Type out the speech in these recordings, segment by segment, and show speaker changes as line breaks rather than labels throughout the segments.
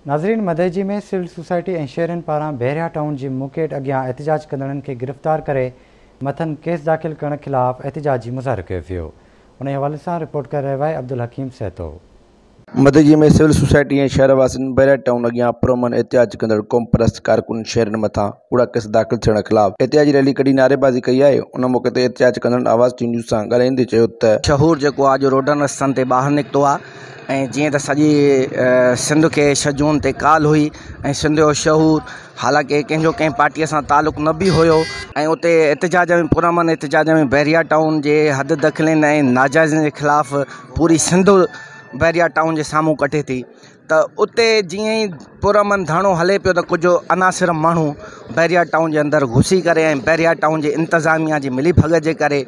नाज़रीन, मदेजी में civil society ऐं शहरनि पारां बहरिया टाउन जी मुकेट अॻियां एहतिजाज कंदड़नि खे गिरफ़्तार करे मथनि केस दाख़िल करण ख़िलाफ़ एहतिजाजी मुज़ाहिरो कयो वियो। उन हवाले सां रिपोर्ट करे रहियो आहे अब्दुल हकीम सहतो।
मदेजी में सिविल सोसाइटी ऐं शहरवासियुनि बहरिया टाउन अॻियां पुरअमन एहतिजाज कंदड़ क़ौम परस्त कारकुन शहरनि मथां कूड़ा केस दाख़िल थियण ख़िलाफ़ एहतिजाजी रैली कढी नारेबाज़ी कई आहे। उन मौक़े ते एहतिजाज कंदड़ आवाज़ टी न्यूज़ सां ॻाल्हाईंदे चयो त
शहूर जेको आहे जो रोडनि रस्तनि ते ॿाहिरि निकितो आहे ऐं जीअं त सॼी सिंध खे शजून ते काल हुई ऐं सिंध जो शहूर हालांकि कंहिंजो कंहिं पार्टीअ सां तालुक़ न बि हुयो ऐं उते एहतिजाज में पुरअमन एहतिजाज में बहरिया टाउन जे हद दख़िलनि ऐं नाजाइज़नि जे ख़िलाफ़ पूरी सिंध बहरिया टाउन जे साम्हूं कटे थी। त उते जीअं ई पुरअमन धरणो हले पियो त कुझु अनासिर माण्हू बहरिया टाउन जे अंदरि घुसी करे ऐं बहरिया टाउन जे इंतज़ामिया जी मिली भगत जे करे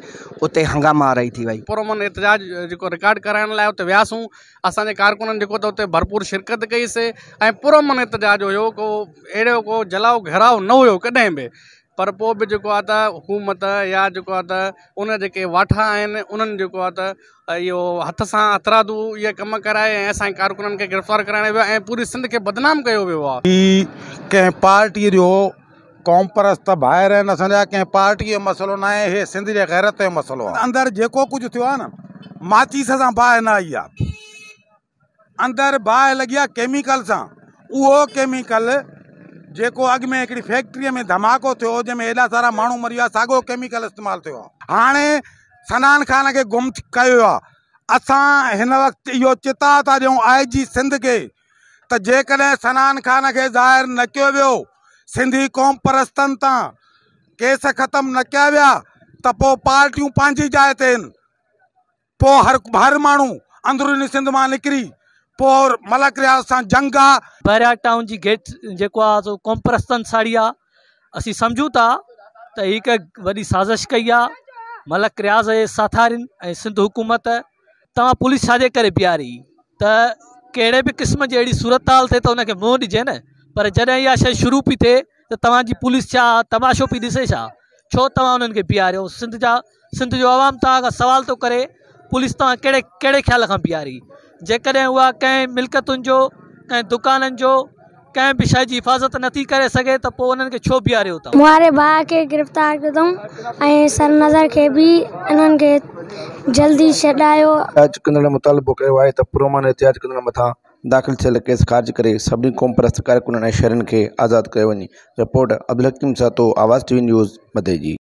उते हंगामा रही थी वई।
पुरअमन एहतिजाज जेको रिकॉर्ड कराइण लाइ उते वियासीं, असांजे कारकुननि जेको त उते भरपूर शिरकत कईसीं ऐं पुरअमन एहतिजाज हुयो को अहिड़ो को जलाओ घेराव न हुयो कॾहिं बि, पर पोइ बि जेको आहे त हुकूमत या जेको आहे त उन जेके वाठा आहिनि उन्हनि जेको आहे त इहो हथ सां हथरादू इहे कम कराए ऐं असांजे कारकुननि खे गिरफ़्तार कराइणो वियो ऐं पूरी सिंध खे बदनाम कयो वियो आहे।
कंहिं पार्टीअ जो क़ौम परस्त ॿाहिरि आहिनि, असांजा कंहिं पार्टीअ जो मसइलो न आहे, हे सिंध जे गैरत जो मसइलो आहे। अंदरि जेको कुझु थियो आहे न, माचीस सां बाहि न आई आहे, अंदरि बाहि लॻी आहे केमिकल सां। उहो केमिकल जेको अॻु में हिकिड़ी फैक्ट्रीअ में धमाको थियो जंहिंमें एॾा सारा माण्हू मरी विया, साॻियो केमिकल इस्तेमालु थियो आहे। हाणे सनान खान खे गुम कयो आहे। असां हिन वक़्तु इहो चिता था ॾियूं IG सिंध खे त जेकॾहिं सनान खान खे ज़ाहिर न कयो वियो, सिंधी क़ौम परस्तनि तां केस ख़तमु न कया विया त पोइ पार्टियूं पंहिंजी जाइ ते आहिनि। पोइ हर माण्हू अंदरूनी सिंध मां निकिरी पोइ मलक रियाज़ सां जंग आहे।
बहरिया टाउन जी गेट जेको आहे सो क़ौम परस्तनि साड़ी आहे। असीं सम्झूं था त हिकु वॾी साज़िश कई आहे मलक रियाज़ जे साथारियुनि ऐं सिंध हुकूमत। तव्हां पुलिस छाजे करे बीहारी त कहिड़े बि क़िस्म जी अहिड़ी सूरत हाल थिए त उनखे मुंहुं ॾिजे न, पर जॾहिं इहा शइ शुरू पई थिए त तव्हांजी पुलिस छा तमाशो पई ॾिसे छो तव्हां उन्हनि खे बीहारियो? सिंध जो आवाम तव्हां खां सवाल थो करे पुलिस तव्हां कहिड़े ख़्याल खां बीहारी? जेकॾहिं उहा कंहिं मिल्कियतुनि जो कंहिं दुकाननि जो कंहिं बि शइ जी हिफ़ाज़त नथी करे सघे त पोइ उन्हनि खे छो बीहारियो था?
मुंहिंजे भाउ खे गिरफ़्तार कयो अथऊं ऐं सरनज़र खे बि इन्हनि खे जल्दी छॾायो।
एहतिजाज कंदड़ मुतालिबो कयो आहे त पुरअमन एहतिजाज कंदड़ मथां दाख़िल थियल केस ख़ारिज करे सभिनी क़ौम परस्त कारकुननि ऐं शहरनि खे आज़ादु कयो वञे। रिपोर्ट अब्दुल हकीम सहतो, आवाज़ TV न्यूज़, मदेजी।